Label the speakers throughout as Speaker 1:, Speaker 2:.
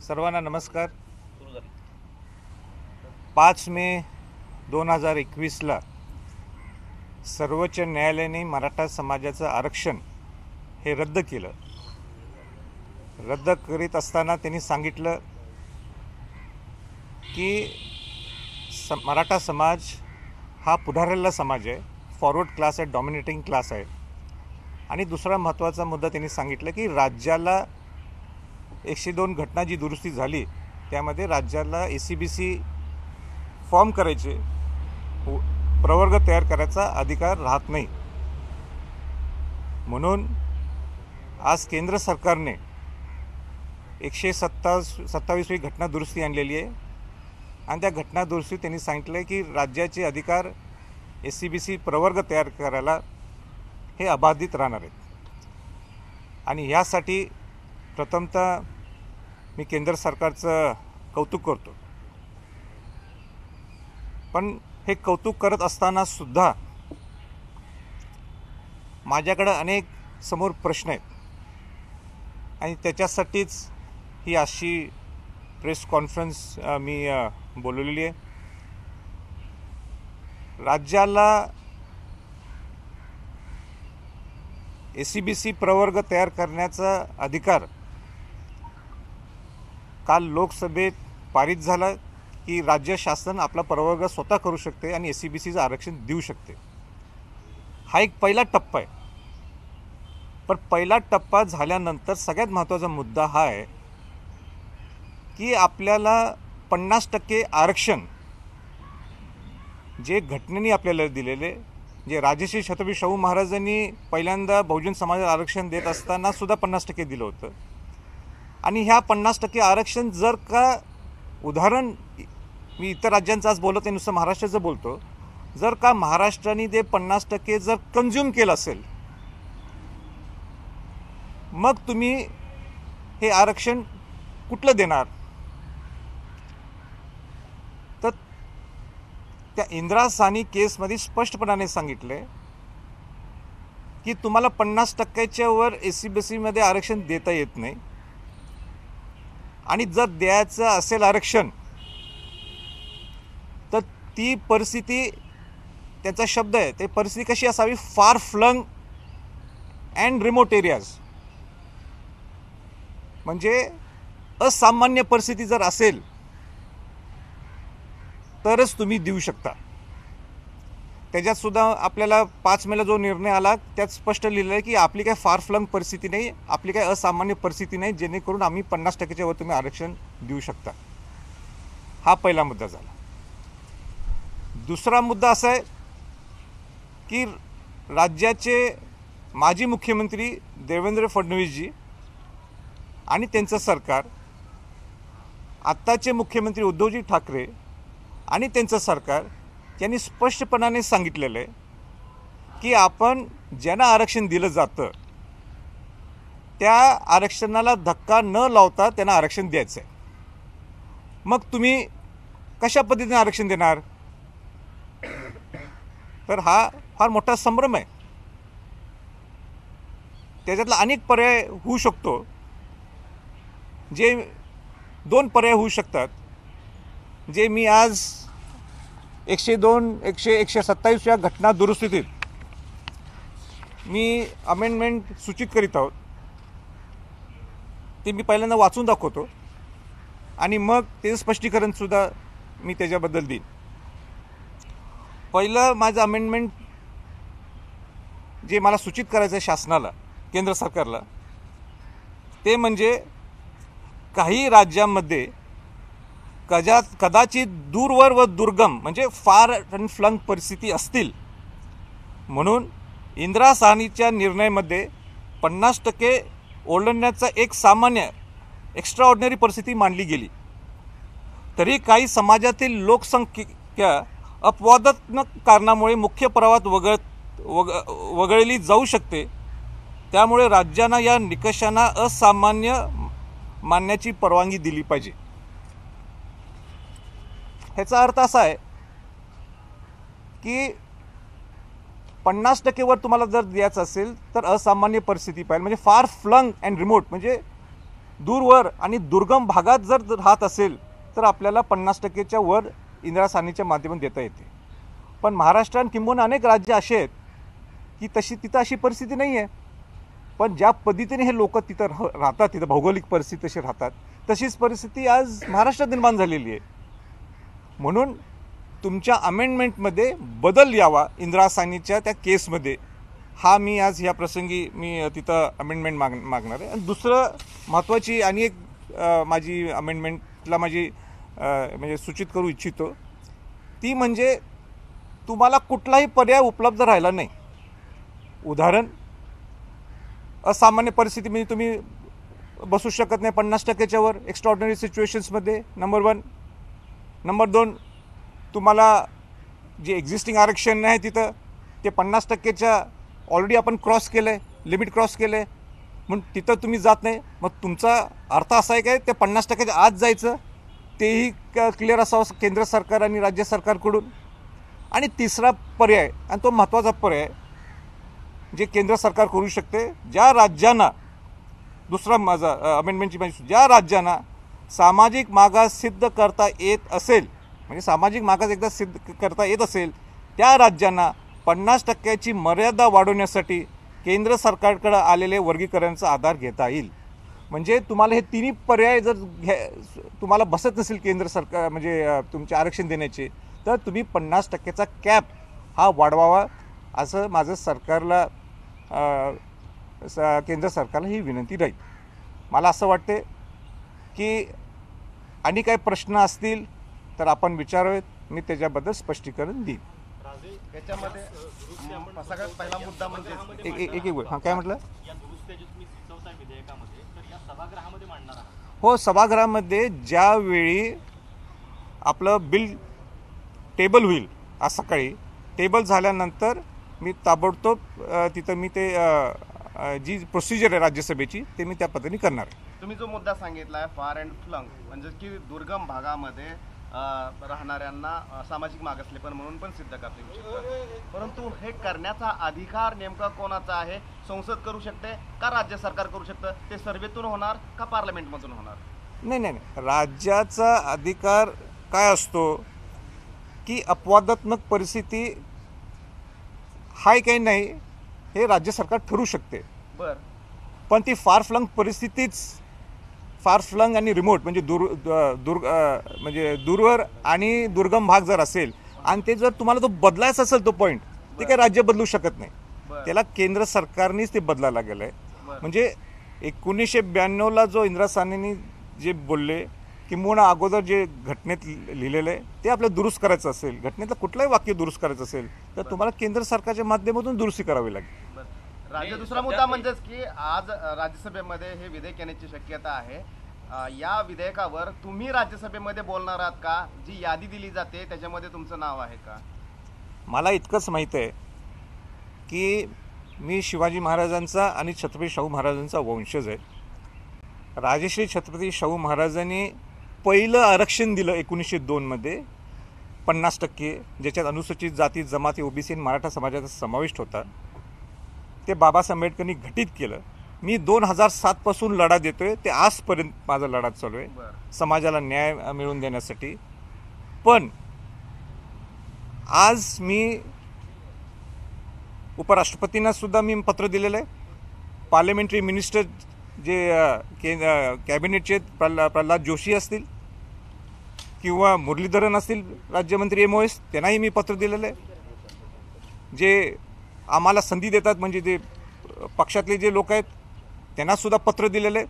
Speaker 1: सर्वांना नमस्कार. 5 मे 2021ला सर्वोच्च न्यायालयाने मराठा समाजाचं आरक्षण हे रद्द केलं. रद्द करीत असताना त्यांनी सांगितलं की मराठा समाज हा पुढारलेला समाज आहे, फॉरवर्ड क्लास आहे, डॉमिनेटिंग क्लास आहे. आणि दुसरा महत्त्वाचा मुद्दा त्यांनी सांगितलं की राज्याला 102 घटना जी दुरुस्ती झाली त्यामध्ये राज्याला ACBC फॉर्म करायचे, प्रवर्ग तयार करायचा अधिकार राहत नाही. म्हणून आज केंद्र सरकारने 127वी घटना दुरुस्ती आणलेली आहे आणि त्या घटना दुरुस्तीत त्यांनी सांगितलं की राज्याचे अधिकार ACBC प्रवर्ग तयार करायला हे अबाधित राहणार आहेत. आणि यासाठी प्रथमतः मी केंद्र सरकारचं कौतुक करतो. पण हे कौतुक करत असताना सुद्धा माझ्याकडे अनेक समोर प्रश्न आहेत आणि त्याच्यासाठीच ही अशी प्रेस कॉन्फरन्स मी बोलवलेली आहे. राज्याला ACBC प्रवर्ग तयार करण्याचा अधिकार काल लोकसभेत पारित झाला की राज्य शासन आपला प्रवर्ग स्वतः करू शकते आणि ACBCचं आरक्षण देऊ शकते. हा एक पहिला टप्पा आहे. पण पहिला टप्पा झाल्यानंतर सगळ्यात महत्त्वाचा मुद्दा हा आहे की आपल्याला 50% आरक्षण जे घटनेने आपल्याला दिलेले, जे राजश्री छत्रपती शाहू महाराजांनी पहिल्यांदा बहुजन समाजाला आरक्षण देत असताना सुद्धा 50% दिलं होतं. आणि ह्या 50% आरक्षण जर का उदाहरण मी इतर राज्यांचं आज बोलत नाही, नुसतं महाराष्ट्राचं बोलतो, जर का महाराष्ट्राने ते 50% जर कन्झ्युम केलं असेल मग तुम्ही हे आरक्षण कुठलं देणार? तर त्या इंदिरा साहनी केसमध्ये स्पष्टपणाने सांगितले की तुम्हाला 50%च्या वर ACBCमध्ये आरक्षण देता येत नाही. आणि जर द्यायचं असेल आरक्षण तर ती परिस्थिती, त्याचा शब्द आहे, ते परिस्थिती कशी असावी? फार फ्लंग अँड रिमोट एरियाज. म्हणजे असामान्य परिस्थिती जर असेल तरच तुम्ही देऊ शकता. त्याच्यात सुद्धा आपल्याला 5 मेला जो निर्णय आला त्यात स्पष्ट लिहिलं आहे की आपली काही फार फ्लंग परिस्थिती नाही, आपली काही असामान्य परिस्थिती नाही जेणेकरून आम्ही 50%च्या वर तुम्ही आरक्षण देऊ शकता. हा पहिला मुद्दा झाला. दुसरा मुद्दा असा आहे की राज्याचे माजी मुख्यमंत्री देवेंद्र फडणवीसजी आणि त्यांचं सरकार, आत्ताचे मुख्यमंत्री उद्धवजी ठाकरे आणि त्यांचं सरकार यांनी स्पष्टपणाने सांगितलेलं आहे की आपण ज्यांना आरक्षण दिलं जातं त्या आरक्षणाला धक्का न लावता त्यांना आरक्षण द्यायचं आहे. मग तुम्ही कशा पद्धतीने आरक्षण देणार? तर हा फार मोठा संभ्रम आहे. त्याच्यातला अनेक पर्याय होऊ शकतो. जे 2 पर्याय होऊ शकतात, जे मी आज 127व्या घटना दुरुस्तीत मी अमेंडमेंट सूचित करीत आहोत. ते मी पहिल्यांदा वाचून दाखवतो आणि मग ते स्पष्टीकरणसुद्धा मी त्याच्याबद्दल देईन. पहिलं माझं अमेंडमेंट जे मला सूचित करायचं आहे शासनाला, केंद्र सरकारला, ते म्हणजे काही राज्यांमध्ये कदाचित दूरवर व दुर्गम म्हणजे फार अँड फ्लंग परिस्थिती असतील म्हणून इंदिरा साहनीच्या निर्णयामध्ये 50% ओलांडण्याचा एक सामान्य एक्स्ट्राऑर्डिनरी परिस्थिती मांडली गेली. तरी काही समाजातील लोकसंख्या अपवादात्मक कारणामुळे मुख्य प्रवाहात वगळली जाऊ शकते. त्यामुळे राज्यांना या निकषांना असामान्य मानण्याची परवानगी दिली पाहिजे. ह्याचा अर्थ असा आहे की 50% वर तुम्हाला जर द्यायचं असेल तर असामान्य परिस्थिती पाहिजे, म्हणजे फार फ्लंग अँड रिमोट, म्हणजे दूरवर आणि दुर्गम भागात जर राहत असेल तर आपल्याला 50%च्या वर इंदिरा साहनीच्या माध्यमातून देता येते. पण महाराष्ट्रात किंबहुना अनेक राज्य असे आहेत की तिथं अशी परिस्थिती नाही आहे. पण ज्या पद्धतीने हे लोक तिथं राहतात, तिथं भौगोलिक परिस्थिती तशी राहतात, तशीच परिस्थिती आज महाराष्ट्रात निर्माण झालेली आहे. म्हणून तुमच्या अमेंडमेंटमध्ये बदल यावा इंदिरा साहनीच्या त्या केसमध्ये, हा मी आज या प्रसंगी मी तिथं अमेंडमेंट मागणार आहे. आणि दुसरं महत्त्वाची आणि एक माझी अमेंडमेंटला म्हणजे सूचित करू इच्छितो ती म्हणजे तुम्हाला कुठलाही पर्याय उपलब्ध राहिला नाही. उदाहरण, असामान्य परिस्थितीमध्ये तुम्ही बसू शकत नाही 50%च्या वर एक्स्ट्राऑर्डिनरी सिच्युएशन्समध्ये, नंबर 1. नंबर 2, तुम्हाला जे एक्झिस्टिंग आरक्षण आहे तिथं ते 50%च्या ऑलरेडी आपण क्रॉस केलं आहे, लिमिट क्रॉस केलं आहे, म्हणून तिथं तुम्ही जात नाही. मग तुमचा अर्थ असा आहे काय ते 50%च्या आत जायचं, तेही क्लिअर असावं केंद्र सरकार आणि राज्य सरकारकडून. आणि तिसरा पर्याय, आणि तो महत्त्वाचा पर्याय जे केंद्र सरकार करू शकते, ज्या राज्यांना, दुसरा माझा अमेंडमेंटची माहिती, ज्या राज्यांना सामाजिक मागास सिद्ध करता येत असेल, म्हणजे सामाजिक मागास एकदा सिद्ध करता येत असेल, त्या राज्यांना 50%ची मर्यादा वाढवण्यासाठी केंद्र सरकारकडे आलेले वर्गीकरणाचा आधार घेता येईल. म्हणजे तुम्हाला हे तिन्ही पर्याय जर तुम्हाला बसत नसेल केंद्र सरकार म्हणजे तुमचे आरक्षण देण्याचे, तर तुम्ही 50%चा कॅप हा वाढवावा, असं माझं सरकारला केंद्र सरकारला ही विनंती राहील. मला असं वाटते की आणि काही प्रश्न असतील तर आपण विचारावेत, मी त्याच्याबद्दल स्पष्टीकरण देईन.
Speaker 2: याच्यामध्ये सगळ्यात पहिला मुद्दा म्हणजे
Speaker 1: एक हां काय म्हटलं?
Speaker 3: या दुरुस्त्या जे तुम्ही सुचवता विधेयकामध्ये, तर या सभागृहामध्ये मांडणार आहात?
Speaker 1: हो, सभागृहामध्ये ज्यावेळी आपलं बिल टेबल होईल, आज सकाळी टेबल झाल्यानंतर मी ताबडतोब तिथं मी ते जी प्रोसिजर आहे राज्यसभेची ते मी त्या पद्धतीने करणार आहे.
Speaker 2: तुम्ही जो मुद्दा सांगितला आहे फार अँड फ्लंग, म्हणजे की दुर्गम भागामध्ये राहणाऱ्यांना सामाजिक मागासलेपण म्हणून पण सिद्ध करता येऊ शकतं, परंतु हे करण्याचा अधिकार नेमका कोणाचा आहे? संसद करू शकते का राज्य सरकार करू शकतं? ते सर्वेतून होणार का पार्लमेंटमधून होणार?
Speaker 1: नाही, राज्याचा अधिकार काय असतो की अपवादात्मक परिस्थिती हाय काही नाही हे राज्य सरकार ठरवू शकते.
Speaker 2: बर,
Speaker 1: पण ती फार फ्लंग परिस्थितीच, फार फ्लंग आणि रिमोट म्हणजे म्हणजे दूरवर आणि दुर्गम भाग जर असेल आणि ते जर तुम्हाला तो बदलायचा असेल तो पॉईंट, ते काही राज्य बदलू शकत नाही, त्याला केंद्र सरकारनेच ते बदलायला गेलं आहे. म्हणजे 1992ला जो इंदिरा साहनींनी जे बोलले किंबहुना अगोदर जे घटनेत लिहिलेलं आहे ते आपल्याला दुरुस्त करायचं असेल, घटनेतलं कुठलंही वाक्य दुरुस्त करायचं असेल तर तुम्हाला केंद्र सरकारच्या माध्यमातून दुरुस्ती करावी लागेल.
Speaker 2: राज्य दुसरा मुद्दा म्हणजेच की आज राज्यसभेमध्ये हे विधेयक येण्याची शक्यता आहे. या विधेयकावर तुम्ही राज्यसभेमध्ये बोलणार आहात का? जी यादी दिली जाते त्याच्यामध्ये तुमचं नाव आहे का?
Speaker 1: मला इतकंच माहीत आहे की मी शिवाजी महाराजांचा आणि छत्रपती शाहू महाराजांचा वंशज आहे. राजश्री छत्रपती शाहू महाराजांनी पहिलं आरक्षण दिलं 1902मध्ये 50%, ज्याच्यात अनुसूचित जाती जमाती ओबीसी आणि मराठा समाजाचा समाविष्ट होता. ते बाबासाहेब आंबेडकरांनी घटित केलं. मी 2007 पासून लढा देतोय, ते आजपर्यंत माझा लढा चालू आहे समाजाला न्याय मिळवून देण्यासाठी. पण आज मी उपराष्ट्रपतींना सुद्धा मी पत्र दिलेलं आहे. पार्लमेंटरी मिनिस्टर जे कॅबिनेटचे प्रल्हाद जोशी असतील किंवा मुरलीधरन असतील राज्यमंत्री MOS, त्यांनाही मी पत्र दिलेलं आहे. जे आम्हाला संधी देतात म्हणजे जे पक्षातले जे लोक आहेत त्यांनासुद्धा पत्र दिलेलं आहे.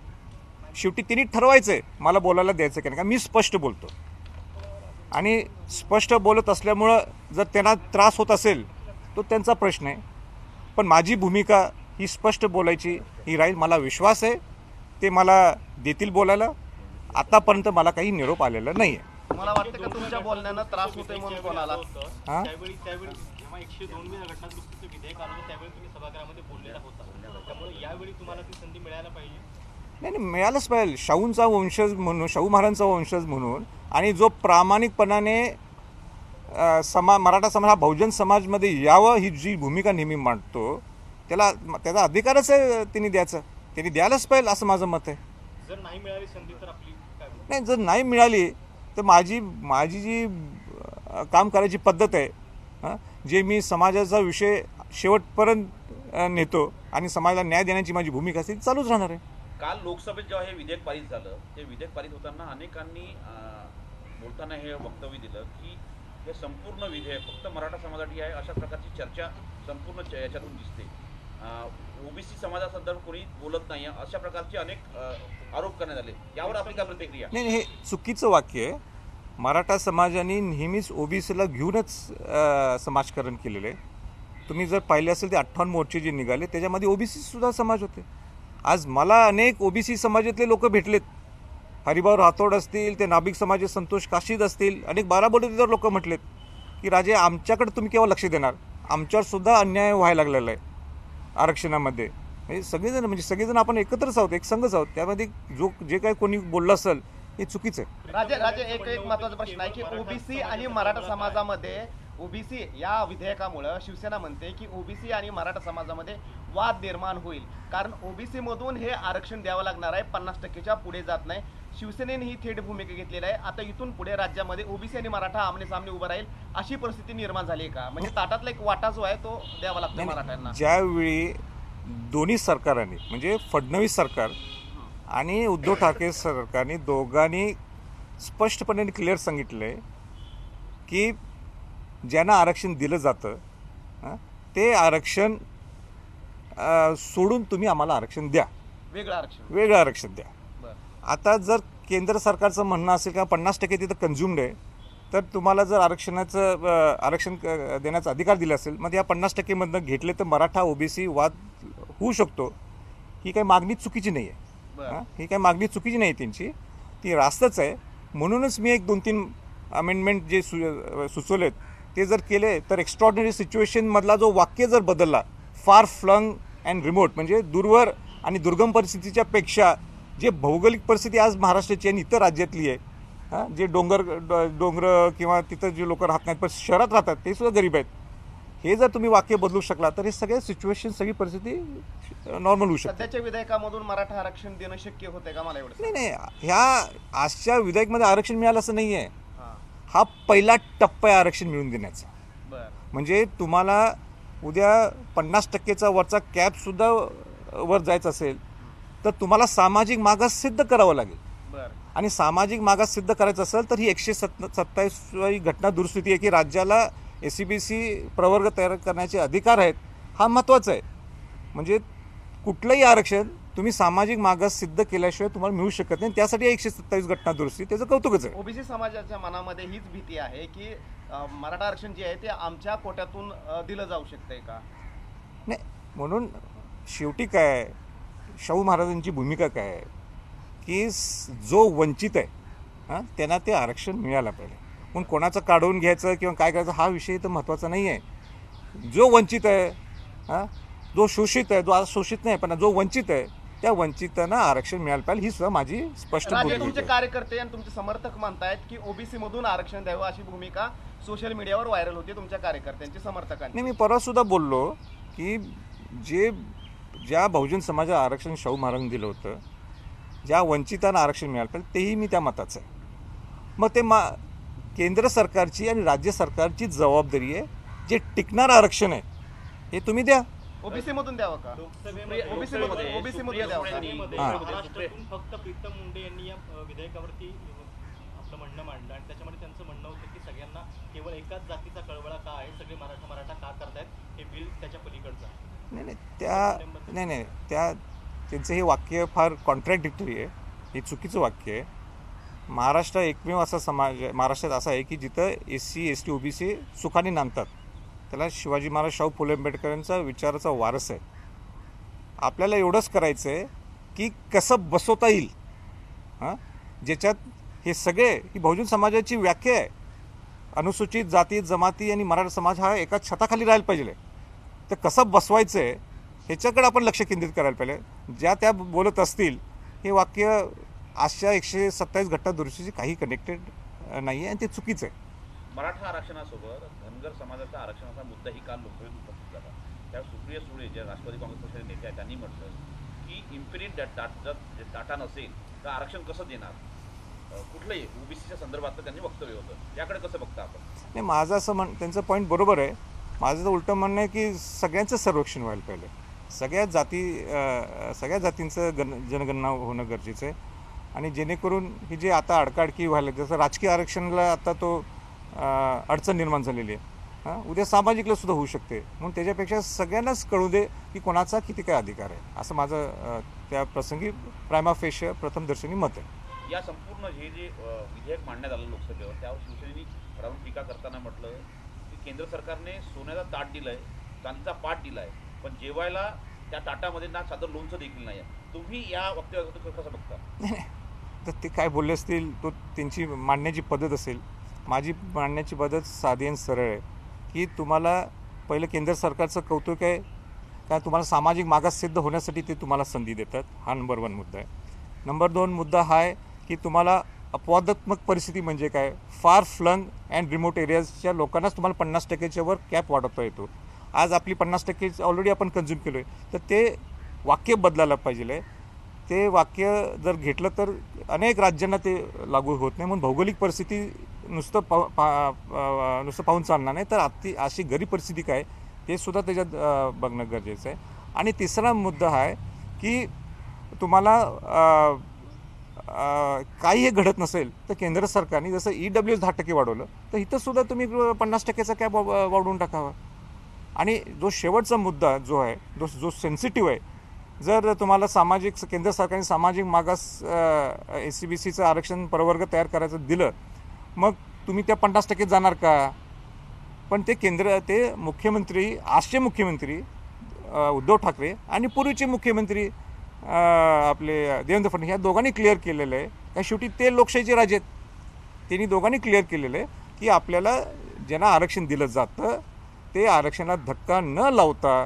Speaker 1: शेवटी त्यांनी ठरवायचं आहे मला बोलायला द्यायचं की नाही का. मी स्पष्ट बोलतो आणि स्पष्ट बोलत असल्यामुळं जर त्यांना त्रास होत असेल तो त्यांचा प्रश्न आहे, पण माझी भूमिका ही स्पष्ट बोलायची ही राहील. मला विश्वास आहे ते मला देतील बोलायला. आतापर्यंत मला काही निरोप आलेला नाही आहे.
Speaker 2: मला वाटतं का तुमच्या बोलण्यानं त्रास होतोय म्हणून बोलायला?
Speaker 3: त्यावेळी जेव्हा 102व्या घटनादुरुस्तीचं विधेयक आलं होतं त्यावेळी तुम्ही सभागृहामध्ये बोललेला होता, त्यामुळे यावेळी तुम्हाला ती संधी मिळायला पाहिजे.
Speaker 1: नाही, मिळालंच पाहिजे. शाहूंचा वंशज म्हणून, शाहू महाराजांचा वंशज म्हणून, आणि जो प्रामाणिकपणाने मराठा समाज हा बहुजन समाजमध्ये यावं ही जी भूमिका नेहमी मांडतो त्याचा अधिकारच आहे त्यांनी द्यायचा, त्यांनी द्यायलाच पाहिजे असं माझं मत आहे.
Speaker 3: जर नाही मिळाली संधी तर आपली काय भूमिका?
Speaker 1: नाही, जर नाही मिळाली तर माझी जी काम करायची पद्धत आहे, जे मी समाजाचा विषय शेवटपर्यंत नेतो आणि समाजाला न्याय देण्याची माझी भूमिका असते ती चालूच राहणार आहे.
Speaker 4: काल लोकसभेत जेव्हा हे विधेयक पारित झालं, ते विधेयक पारित होताना अनेकांनी बोलताना हे वक्तव्य दिलं की हे संपूर्ण विधेयक फक्त मराठा समाजासाठी आहे, अशा प्रकारची चर्चा संपूर्ण याच्यातून दिसते. ओबीसी समाजासंदर्भात कोणी बोलत नाही, अशा प्रकारचे अनेक आरोप करण्यात आले. यावर आपली काय प्रतिक्रिया?
Speaker 1: नाही, हे चुकीचं वाक्य आहे. मराठा समाजाने नेहमीच ओबीसीला घेऊनच समाजकारण केलेलं आहे. तुम्ही जर पाहिले असेल ते 58 मोर्चे जे निघाले त्याच्यामध्ये ओबीसी सुद्धा समाज होते. आज मला अनेक ओबीसी समाजातले लोक भेटलेत. हरिभाऊ राठोड असतील, ते नाभिक समाजाचे संतोष काशीद असतील, अनेक बाराबोलीवर लोक म्हटलेत की राजे आमच्याकडे तुम्ही केव्हा लक्ष देणार, आमच्यावर सुद्धा अन्याय व्हायला लागलेला आहे आरक्षणामध्ये. हे सगळेजण म्हणजे सगळेजण आपण एकत्रच आहोत, एक संघच आहोत. त्यामध्ये जे काही कोणी बोललं असेल हे चुकीचं आहे.
Speaker 2: राजे एक महत्त्वाचा प्रश्न आहे की ओबीसी आणि मराठा समाजामध्ये ओबीसी या विधेयकामुळे शिवसेना म्हणते की ओबीसी आणि मराठा समाजामध्ये वाद निर्माण होईल, कारण ओबीसी मधून हे आरक्षण द्यावं लागणार आहे, 50%च्या पुढे जात नाही. शिवसेनेने ही थेट भूमिका घेतलेली आहे. आता इथून पुढे राज्यामध्ये ओबीसी आणि मराठा आमने सामने उभं राहील अशी परिस्थिती निर्माण झाली का? म्हणजे ताटातला एक वाटा जो आहे तो द्यावा लागतो मराठ्यांना.
Speaker 1: ज्यावेळी दोन्ही सरकारांनी म्हणजे फडणवीस सरकार आणि उद्धव ठाकरे सरकारने दोघांनी स्पष्टपणे क्लिअर सांगितलंय की ज्यांना आरक्षण दिलं जातं ते आरक्षण सोडून तुम्ही आम्हाला आरक्षण द्या, वेगळं आरक्षण द्या. आता जर केंद्र सरकारचं म्हणणं असेल का 50% तिथं कन्झ्युम्ड आहे, तर तुम्हाला जर आरक्षण देण्याचा अधिकार दिला असेल, मग या 50%मधनं घेतले तर मराठा ओबीसी वाद होऊ शकतो. ही काही मागणी चुकीची नाही आहे, ही काही मागणी चुकीची नाही त्यांची, ती रास्तच आहे. म्हणूनच मी एक 2-3 अमेंडमेंट जे सुचवलेत ते जर केले तर एक्स्ट्रॉर्डिनरी सिच्युएशनमधला जो वाक्य जर बदलला, फार फ्लंग अँड रिमोट म्हणजे दूरवर आणि दुर्गम परिस्थितीच्या पेक्षा जे भौगोलिक परिस्थिती आज महाराष्ट्राची आणि इतर राज्यातली आहे, जे डोंगर किंवा तिथं जे लोक राहत नाहीत पण शहरात राहतात ते सुद्धा गरीब आहेत, हे जर तुम्ही वाक्य बदलू शकला तर हे सगळे सिच्युएशन सगळी परिस्थिती नॉर्मल होऊ शकते.
Speaker 2: सध्याच्या विधेयकामधून मराठा आरक्षण देणं शक्य होते का? मला एवढं
Speaker 1: नाही, ह्या आजच्या विधेयकमध्ये आरक्षण मिळालं असं नाही आहे. हा पहिला टप्पा आहे आरक्षण मिळवून देण्याचा. म्हणजे तुम्हाला उद्या 50%चा वरचा कॅप सुद्धा वर जायचं असेल तर तुम्हाला सामाजिक मागास सिद्ध करावं लागेल. आणि सामाजिक मागास सिद्ध करायचं असेल तर ही 127वी घटना दुरुस्ती आहे की राज्याला SCBC प्रवर्ग तयार करण्याचे अधिकार आहेत. हा महत्त्वाचा आहे. म्हणजे कुठलंही आरक्षण तुम्ही सामाजिक मागास सिद्ध केल्याशिवाय तुम्हाला मिळू शकत नाही. त्यासाठी 127 घटना दुरुस्ती त्याचं कौतुकच आहे.
Speaker 2: ओबीसी समाजाच्या मनामध्ये हीच भीती आहे की मराठा आरक्षण जे आहे ते आमच्या कोट्यातून दिलं जाऊ शकतंय का?
Speaker 1: नाही, म्हणून शेवटी काय शाहू महाराजांची भूमिका काय आहे की जो वंचित आहे त्यांना ते आरक्षण मिळालं पाहिजे. म्हणून कोणाचं काढून घ्यायचं किंवा काय करायचं हा विषय तर महत्त्वाचा नाही आहे. जो वंचित आहे, जो शोषित आहे, जो आज शोषित नाही पण जो वंचित आहे त्या वंचितांना आरक्षण मिळायला पाहिजे, ही सुद्धा माझी स्पष्ट भूमिका आहे.
Speaker 2: तुमचे कार्यकर्ते आणि तुमचे समर्थक म्हणतायत की ओबीसी मधून आरक्षण द्यावं अशी भूमिका सोशल मीडियावर व्हायरल होती तुमच्या कार्यकर्त्यांची, समर्थकांची.
Speaker 1: नाही, मी परवा सुद्धा बोललो की ज्या बहुजन समाजाला आरक्षण शाहू महाराजांनी दिलं होतं, ज्या वंचितांना आरक्षण मिळालं पाहिजे तेही मी त्या मताचं आहे. मग ते केंद्र सरकारची आणि राज्य सरकारची जबाबदारी आहे. जे टिकणार आरक्षण आहे हे तुम्ही द्या.
Speaker 2: ओबीसी मधून द्यावं का? ओबीसी मध्ये द्यावं का?
Speaker 3: महाराष्ट्रातून फक्त प्रीतम मुंडे यांनी या विधेयकावरती आपलं म्हणणं मांडलं आणि त्याच्यामध्ये त्यांचं म्हणणं होतं की सगळ्यांना केवळ एकाच जातीचा कळवळा का आहे, सगळे मराठा का करतायत, हे बिल त्याच्या पलीकडचं आहे.
Speaker 1: नाही, त्यांचं हे वाक्य फार कॉन्ट्रॅडिक्टरी आहे. हे चुकीचं वाक्य आहे. महाराष्ट्र एकमेव असा समाज महाराष्ट्रात असा आहे की जिथं SC ST OBC सुखाने नांदतात. त्याला शिवाजी महाराज शाहू फुले आंबेडकरांचा विचाराचा वारस आहे. आपल्याला एवढंच करायचं आहे की कसं बसवता येईल, ज्याच्यात हे सगळे ही बहुजन समाजाची व्याख्या आहे. अनुसूचित जाती जमाती आणि मराठा समाज हा एका छताखाली राहायला पाहिजे. तर कसं बसवायचं आहे ह्याच्याकडे आपण लक्ष केंद्रित करायला पाहिजे. ज्या त्या बोलत असतील हे वाक्य आजच्या 127 घटना दुरुस्तीची काही कनेक्टेड नाही आहे आणि ते चुकीचं आहे.
Speaker 4: मराठा आरक्षणासोबत धनगर समाजाचा आरक्षणाचा मुद्दाही काल लोकसभेत उपस्थित झाला. त्या सुप्रिया सुळे जे राष्ट्रवादी काँग्रेस पक्षाचे नेते आहेत त्यांनी म्हटलं की इम्पिरियड डाटा नसेल तर आरक्षण कसं देणार? कुठलंही ओबीसीच्या संदर्भात त्यांनी वक्तव्य होतं, याकडे कसं बघता आपण?
Speaker 1: नाही, माझं असं त्यांचं पॉईंट बरोबर आहे. माझं तर उलटं म्हणणं आहे की सगळ्यांचं सर्वेक्षण व्हायला पाहिजे. सगळ्या जातींचं जनगणना होणं गरजेचं आहे. आणि जेणेकरून ही जे आता अडकाडकी व्हायला, जसं राजकीय आरक्षणाला आता तो अडचण निर्माण झालेली आहे, उद्या सामाजिकला सुद्धा होऊ शकते. म्हणून त्याच्यापेक्षा सगळ्यांनाच कळू दे की कोणाचा किती काय अधिकार आहे, असं माझं त्या प्रसंगी प्रायमा फेशिया प्रथमदर्शनी मत आहे.
Speaker 4: या संपूर्ण हे जे विधेयक मांडण्यात आलं लोकसभेवर, त्यावर शिवसेनेने खडावून टीका करताना म्हटलं की केंद्र सरकारने सोन्याचा ताट दिलाय, चांदीचा पाट दिलाय, पण जेवायला त्या ताटामध्ये ना साधं लोणचं देखील नाही आहे. तुम्ही या वक्तव्याचं कसं बघता?
Speaker 1: नाही, तर ते काय बोलले असतील, तो त्यांची मांडण्याची पद्धत असेल. माझी मांडण्याची पद्धत साधी आणि सरळ आहे की तुम्हाला पहिलं केंद्र सरकारचं कौतुक आहे का तुम्हाला सामाजिक मागास सिद्ध होण्यासाठी ते तुम्हाला संधी देतात. हा नंबर 1 मुद्दा आहे. नंबर 2 मुद्दा हा आहे की तुम्हाला अपवादात्मक परिस्थिती म्हणजे काय, फार फ्लंग अँड रिमोट एरियाजच्या लोकांनाच तुम्हाला 50%च्या वर कॅप वाढवता येतो. आज आपली 50% ऑलरेडी आपण कन्झ्युम केलो आहे, तर ते वाक्य बदलायला पाहिजे. ते वाक्य जर घेतलं तर अनेक राज्यांना ते लागू होत नाही. म्हणून भौगोलिक परिस्थिती नुसतं पाहून चालणार नाही, तर अशी गरीब परिस्थिती काय ते सुद्धा त्याच्यात बघणं गरजेचं आहे. आणि तिसरा मुद्दा हा आहे की तुम्हाला काही हे घडत नसेल तर केंद्र सरकारने जसं EWS 10% वाढवलं, तर इथं सुद्धा तुम्ही 50%चा कॅप वाढवून टाकावा. आणि जो शेवटचा मुद्दा जो आहे, जो सेन्सिटिव्ह आहे, जर तुम्हाला केंद्र सरकारने सामाजिक मागास SCBCचं आरक्षण प्रवर्ग तयार करायचं दिलं, मग तुम्ही त्या 50% जाणार का? पण ते मुख्यमंत्री, आजचे मुख्यमंत्री उद्धव ठाकरे आणि पूर्वीचे मुख्यमंत्री आपले देवेंद्र फडणवीस या दोघांनी क्लिअर केलेलं आहे का शेवटी ते लोकशाहीचे राजे आहेत. त्यांनी दोघांनी क्लिअर केलेलं आहे की आपल्याला ज्यांना आरक्षण दिलं जातं ते आरक्षणात धक्का न लावता,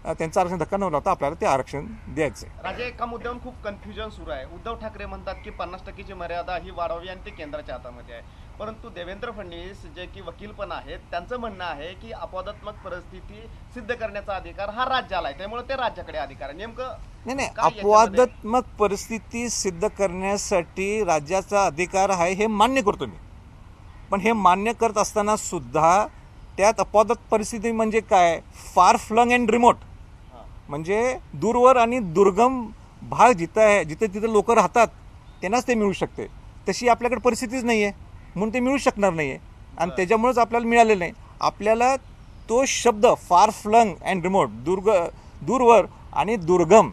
Speaker 1: त्यांचं आरक्षण धक्का न लावता आपल्याला ते आरक्षण द्यायचं आहे.
Speaker 2: राजे, एका मुद्द्यावरून खूप कन्फ्युजन सुरू आहे. उद्धव ठाकरे म्हणतात की 50%ची मर्यादा ही वाढवावी आणि ते केंद्राच्या हातामध्ये आहे. परंतु देवेंद्र फडणवीस जे की वकील पण आहेत, त्यांचं म्हणणं आहे की अपवादात्मक परिस्थिती सिद्ध करण्याचा अधिकार हा राज्याला आहे, त्यामुळे ते राज्याकडे अधिकार आहे. नेमकं
Speaker 1: नाही, अपवादात्मक परिस्थिती सिद्ध करण्यासाठी राज्याचा अधिकार आहे हे मान्य करतो मी. पण हे मान्य करत असताना सुद्धा त्यात अपवादात परिस्थिती म्हणजे काय, फार फ्लंग अँड रिमोट, म्हणजे दूरवर आणि दुर्गम भाग जिथे लोक राहतात त्यांनाच ते मिळू शकते. तशी आपल्याकडे परिस्थितीच नाही आहे, म्हणून ते मिळू शकणार नाही आहे. आणि त्याच्यामुळेच आपल्याला मिळालेलं नाही. आपल्याला तो शब्द फार फ्लंग अँड रिमोट, दूरवर आणि दुर्गम,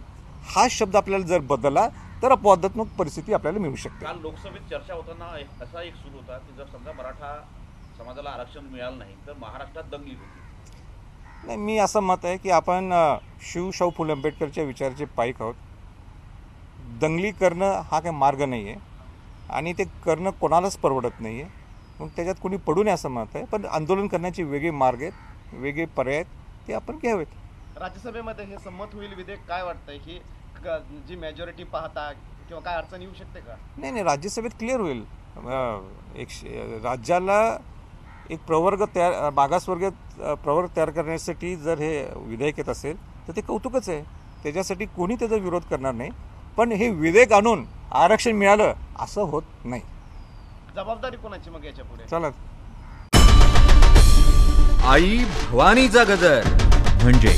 Speaker 1: हा शब्द आपल्याला जर बदलला तर अपवादात्मक परिस्थिती आपल्याला मिळू शकते.
Speaker 4: काल लोकसभेत चर्चा होताना असा एक सुरू होता की जर समजा मराठा समाजाला आरक्षण मिळालं नाही तर महाराष्ट्रात दंगली होती.
Speaker 1: नाही, मी असं मत आहे की आपण शाहू फुले आंबेडकरच्या विचाराचे पाईक आहोत. दंगली करणं हा काही मार्ग नाही आहे आणि ते करणं कोणालाच परवडत नाही आहे. मग त्याच्यात कोणी पडू नये असं मत आहे. पण आंदोलन करण्याचे वेगळे मार्ग आहेत, वेगळे पर्याय आहेत, ते आपण घ्यावेत.
Speaker 2: राज्यसभेमध्ये हे संमत होईल विधेयक, काय वाटतंय की जी मेजॉरिटी पाहता किंवा काय अडचण येऊ शकते का?
Speaker 1: नाही, राज्यसभेत क्लिअर होईल. राज्याला एक प्रवर्ग मागासवर्गीय प्रवर्ग तयार करण्यासाठी जर हे विधेयक येत असेल तर ते कौतुकच आहे. त्याच्यासाठी कोणी त्याचा विरोध करणार नाही. पण हे विधेयक आणून आरक्षण मिळालं असं होत नाही.
Speaker 2: जबाबदारी कोणाची मग याच्या पुढे?
Speaker 1: चला,
Speaker 5: आई भवानीचा गजर म्हणजे